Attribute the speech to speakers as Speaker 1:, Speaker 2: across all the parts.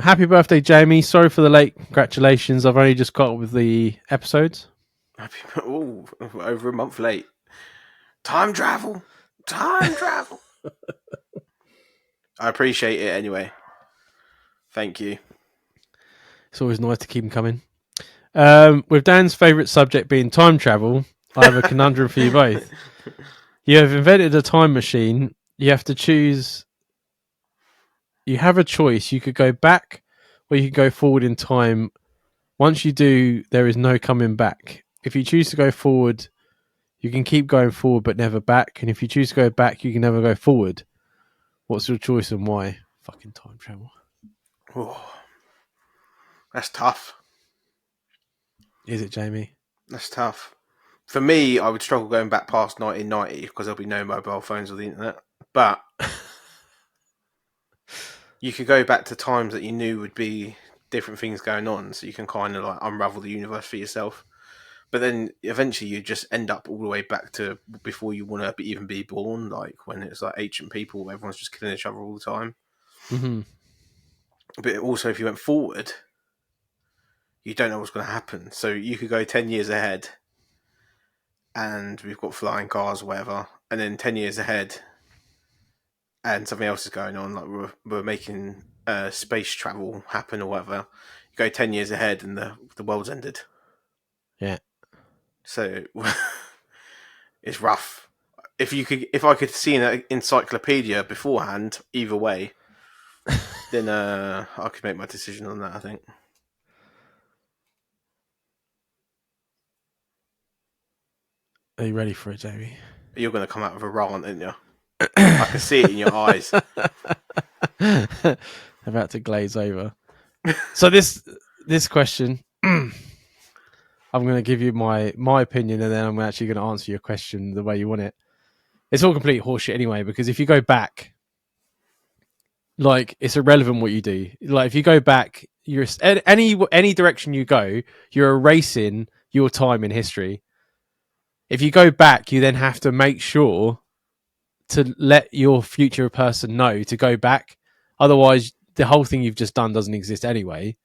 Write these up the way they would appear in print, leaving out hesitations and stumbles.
Speaker 1: Happy birthday, Jamie. Sorry for the late congratulations. I've only just caught up with the episodes.
Speaker 2: Ooh, over a month late. Time travel. I appreciate it anyway. Thank you.
Speaker 1: It's always nice to keep them coming. With Dan's favourite subject being time travel, I have a conundrum for you both. You have invented a time machine. You have to choose. You have a choice. You could go back or you could go forward in time. Once you do, there is no coming back. If you choose to go forward, you can keep going forward but never back. And if you choose to go back, you can never go forward. What's your choice and why? Fucking time travel.
Speaker 2: Oh, that's tough.
Speaker 1: Is it, Jamie?
Speaker 2: That's tough. For me, I would struggle going back past 1990 because there'll be no mobile phones or the internet. But you could go back to times that you knew would be different things going on, so you can kind of like unravel the universe for yourself. But then eventually you just end up all the way back to before you want to even be born, like when it's like ancient people, everyone's just killing each other all the time.
Speaker 1: Mm-hmm.
Speaker 2: But also, if you went forward, you don't know what's going to happen. So you could go 10 years ahead and we've got flying cars or whatever, and then 10 years ahead and something else is going on, like we're making space travel happen or whatever. You go 10 years ahead and the world's ended.
Speaker 1: Yeah.
Speaker 2: So it's rough. If I could see an encyclopedia beforehand, either way, then I could make my decision on that, I think.
Speaker 1: Are you ready for it, Jamie?
Speaker 2: You're going to come out with a rant, aren't you? I can see it in your eyes.
Speaker 1: About to glaze over. So this question, I'm going to give you my opinion, and then I'm actually going to answer your question the way you want it. It's all complete horseshit anyway, because if you go back, like, it's irrelevant what you do. Like, if you go back, you're any direction you go, you're erasing your time in history. If you go back, you then have to make sure to let your future person know to go back. Otherwise, the whole thing you've just done doesn't exist anyway.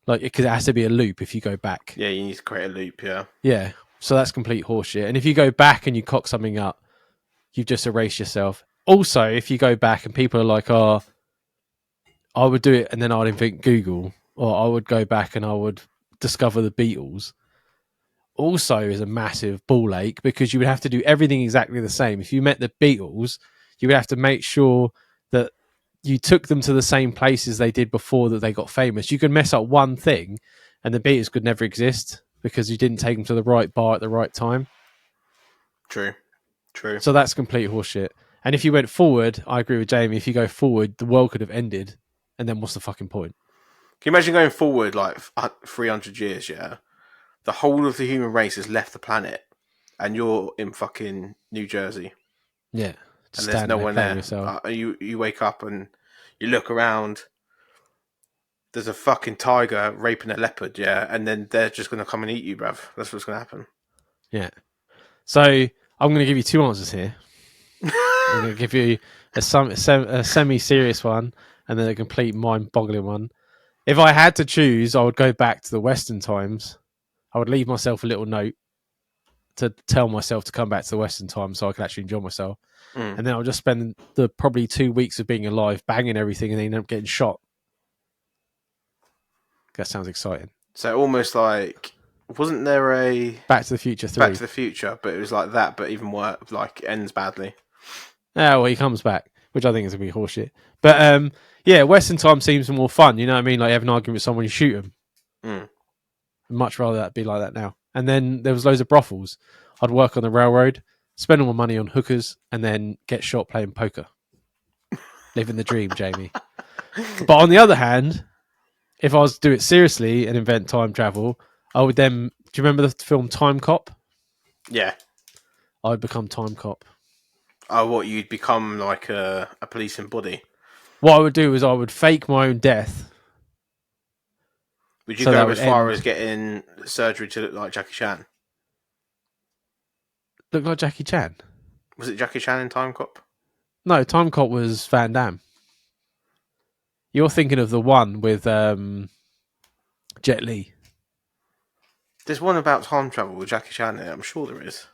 Speaker 1: Like, because it has to be a loop if you go back.
Speaker 2: Yeah, you need to create a loop, yeah.
Speaker 1: Yeah, so that's complete horseshit. And if you go back and you cock something up, you've just erased yourself. Also, if you go back and people are like, oh, I would do it and then I'd invent Google, or I would go back and I would discover the Beatles, also is a massive ball ache, because you would have to do everything exactly the same. If you met the Beatles, you would have to make sure that you took them to the same places they did before that they got famous. You could mess up one thing and the Beatles could never exist because you didn't take them to the right bar at the right time.
Speaker 2: True.
Speaker 1: So that's complete horseshit. And if you went forward, I agree with Jamie. If you go forward, the world could have ended. And then what's the fucking point?
Speaker 2: Can you imagine going forward like 300 years, yeah? The whole of the human race has left the planet and you're in fucking New Jersey.
Speaker 1: Yeah.
Speaker 2: And there's no one there.
Speaker 1: Yourself.
Speaker 2: You wake up and you look around. There's a fucking tiger raping a leopard, yeah? And then they're just going to come and eat you, bruv. That's what's going to happen.
Speaker 1: Yeah. So I'm going to give you two answers here. I'm going to give you a semi-serious one and then a complete mind-boggling one. If I had to choose, I would go back to the Western times. I would leave myself a little note to tell myself to come back to the Western times so I could actually enjoy myself. And then I'll just spend the probably 2 weeks of being alive, banging everything, and then end up getting shot. That sounds exciting.
Speaker 2: So almost like, wasn't there a
Speaker 1: Back to the Future 3?
Speaker 2: Back to the Future, but it was like that, but even worse, like it ends badly.
Speaker 1: Yeah, well, he comes back, which I think is going to be horseshit. But yeah, Western time seems more fun. You know what I mean? Like, you have an argument with someone, you shoot them. I'd much rather that be like that now. And then there was loads of brothels. I'd work on the railroad, spend all my money on hookers, and then get shot playing poker. Living the dream, Jamie. But on the other hand, if I was to do it seriously and invent time travel, I would then... Do you remember the film Time Cop?
Speaker 2: Yeah.
Speaker 1: I'd become Time Cop.
Speaker 2: Oh, what? You'd become like a policing body?
Speaker 1: What I would do is I would fake my own death.
Speaker 2: Would you go as far as getting surgery to look like Jackie Chan?
Speaker 1: Look like Jackie Chan?
Speaker 2: Was it Jackie Chan in Time Cop?
Speaker 1: No, Time Cop was Van Damme. You're thinking of the one with Jet Li.
Speaker 2: There's one about time travel with Jackie Chan in it. I'm sure there is.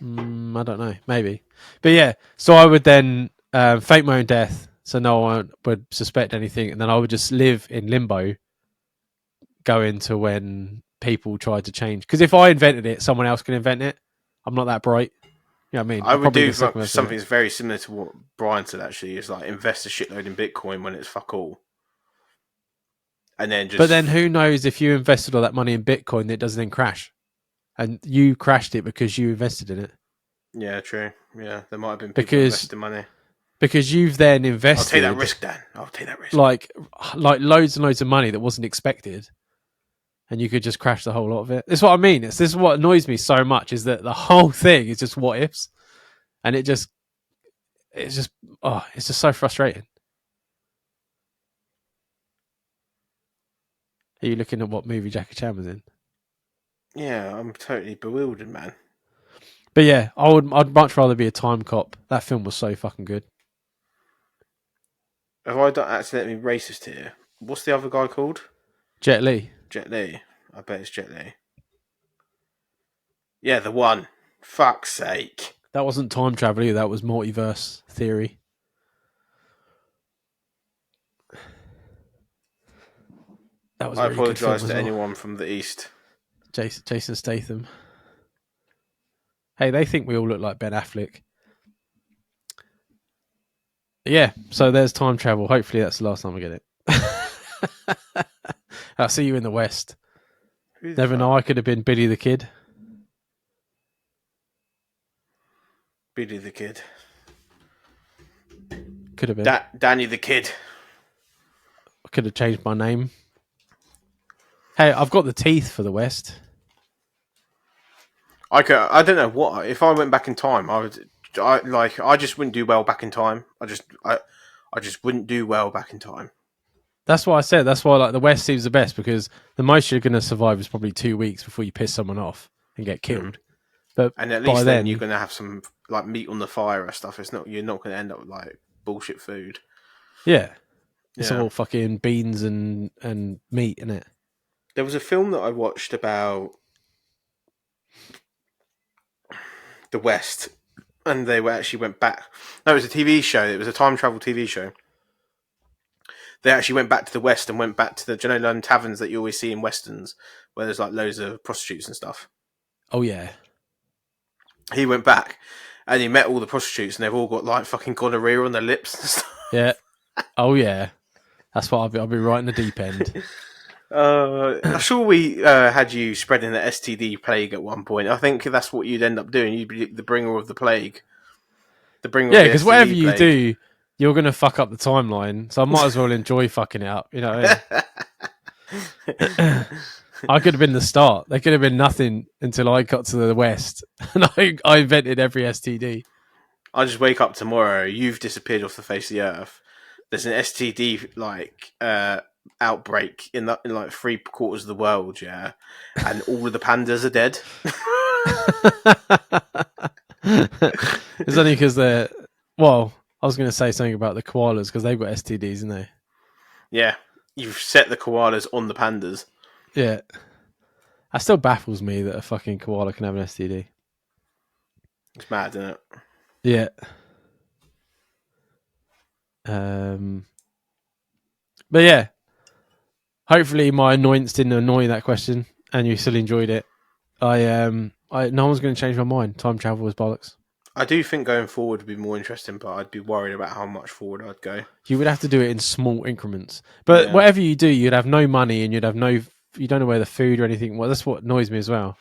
Speaker 1: I don't know, maybe. But yeah, so I would then fake my own death so no one would suspect anything, and then I would just live in limbo going to when people tried to change. Because if I invented it, someone else can invent it. I'm not that bright. You know what I mean?
Speaker 2: I
Speaker 1: I'll
Speaker 2: would
Speaker 1: probably
Speaker 2: do
Speaker 1: get second best at it.
Speaker 2: something that's very similar to what Brian said, actually, is like invest a shitload in Bitcoin when it's fuck all. And then just.
Speaker 1: But then who knows if you invested all that money in Bitcoin that it doesn't then crash? And you crashed it because you invested in it.
Speaker 2: Yeah, true. Yeah, there might have been people
Speaker 1: Because
Speaker 2: investing money.
Speaker 1: Because you've then
Speaker 2: I'll
Speaker 1: invested
Speaker 2: take that risk, Dan. I'll take that risk.
Speaker 1: like loads and loads of money that wasn't expected, and you could just crash the whole lot of it. That's what I mean. This is what annoys me so much, is that the whole thing is just what ifs, and it's just so frustrating. Are you looking at what movie Jackie Chan was in?
Speaker 2: Yeah, I'm totally bewildered, man.
Speaker 1: But yeah, I'd much rather be a time cop. That film was so fucking good.
Speaker 2: Have I done accidentally racist here? What's the other guy called?
Speaker 1: Jet Li.
Speaker 2: Jet Li. I bet it's Jet Li. Yeah, the one. Fuck's sake.
Speaker 1: That wasn't time travel either. That was multiverse theory. That was.
Speaker 2: I
Speaker 1: a really good film
Speaker 2: apologise
Speaker 1: as
Speaker 2: to
Speaker 1: well.
Speaker 2: anyone from the East.
Speaker 1: Jason Statham. Hey, they think we all look like Ben Affleck. Yeah, so there's time travel. Hopefully that's the last time I get it. I'll see you in the West. Never know, I could have been Billy the Kid.
Speaker 2: Billy the Kid.
Speaker 1: Could have been.
Speaker 2: Danny the Kid.
Speaker 1: I could have changed my name. Hey, I've got the teeth for the West.
Speaker 2: I don't know what. If I went back in time, I just wouldn't do well back in time. I just wouldn't do well back in time.
Speaker 1: That's why I said. That's why the West seems the best, because the most you're going to survive is probably 2 weeks before you piss someone off and get killed. But
Speaker 2: And at least then you're going to have some like meat on the fire and stuff. You're not going to end up with like bullshit food.
Speaker 1: Yeah, it's all fucking beans and meat in it.
Speaker 2: There was a film that I watched about the West, and they actually went back. No, it was a TV show. It was a time travel TV show. They actually went back to the West and went back to the taverns that you always see in westerns, where there's like loads of prostitutes and stuff.
Speaker 1: Oh yeah.
Speaker 2: He went back and he met all the prostitutes, and they've all got like fucking gonorrhea on their lips and stuff.
Speaker 1: Yeah. Oh yeah. That's what I'll be right in the deep end.
Speaker 2: I'm sure we had you spreading the STD plague at one point. I think that's what you'd end up doing. You'd be the bringer of the plague.
Speaker 1: Yeah, because whatever you do, you're going to fuck up the timeline. So I might as well enjoy fucking it up. You know what I mean? I could have been the start. There could have been nothing until I got to the West. And I invented every STD.
Speaker 2: I just wake up tomorrow. You've disappeared off the face of the earth. There's an STD outbreak in like 3/4 of the world, yeah, and all of the pandas are dead.
Speaker 1: It's only because they're. Well, I was going to say something about the koalas because they've got STDs, isn't they?
Speaker 2: Yeah, you've set the koalas on the pandas.
Speaker 1: Yeah, that still baffles me that a fucking koala can have an STD.
Speaker 2: It's mad, isn't it?
Speaker 1: Yeah. But yeah, hopefully my annoyance didn't annoy that question, and you still enjoyed it. No one's going to change my mind. Time travel is bollocks.
Speaker 2: I do think going forward would be more interesting, but I'd be worried about how much forward I'd go.
Speaker 1: You would have to do it in small increments. But whatever you do, you'd have no money and you don't know where the food or anything. Well, that's what annoys me as well.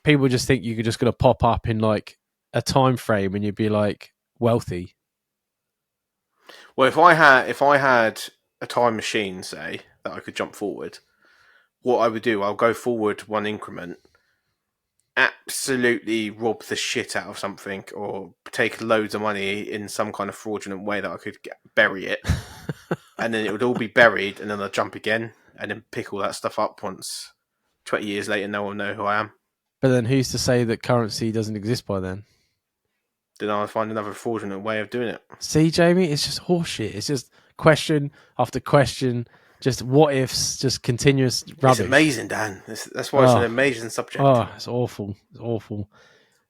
Speaker 1: People just think you're just going to pop up in like a time frame and you'd be like wealthy.
Speaker 2: Well, if I had a time machine, say, that I could jump forward, what I would do, I'll go forward one increment, absolutely rob the shit out of something, or take loads of money in some kind of fraudulent way that I could bury it, and then it would all be buried, and then I'd jump again, and then pick all that stuff up once 20 years later, no one will know who I am.
Speaker 1: But then who's to say that currency doesn't exist by then?
Speaker 2: Then I'll find another fraudulent way of doing it.
Speaker 1: See, Jamie, it's just horseshit. It's just question after question, just what ifs, just continuous rubbish.
Speaker 2: It's amazing, Dan. That's why it's an amazing subject.
Speaker 1: Oh, it's awful. It's awful.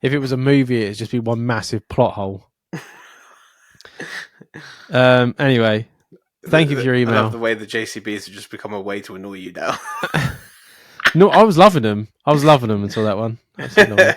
Speaker 1: If it was a movie, it'd just be one massive plot hole. Anyway, thank you for your email.
Speaker 2: I love the way the JCBs have just become a way to annoy you now.
Speaker 1: No, I was loving them. I was loving them until that one. That's annoying.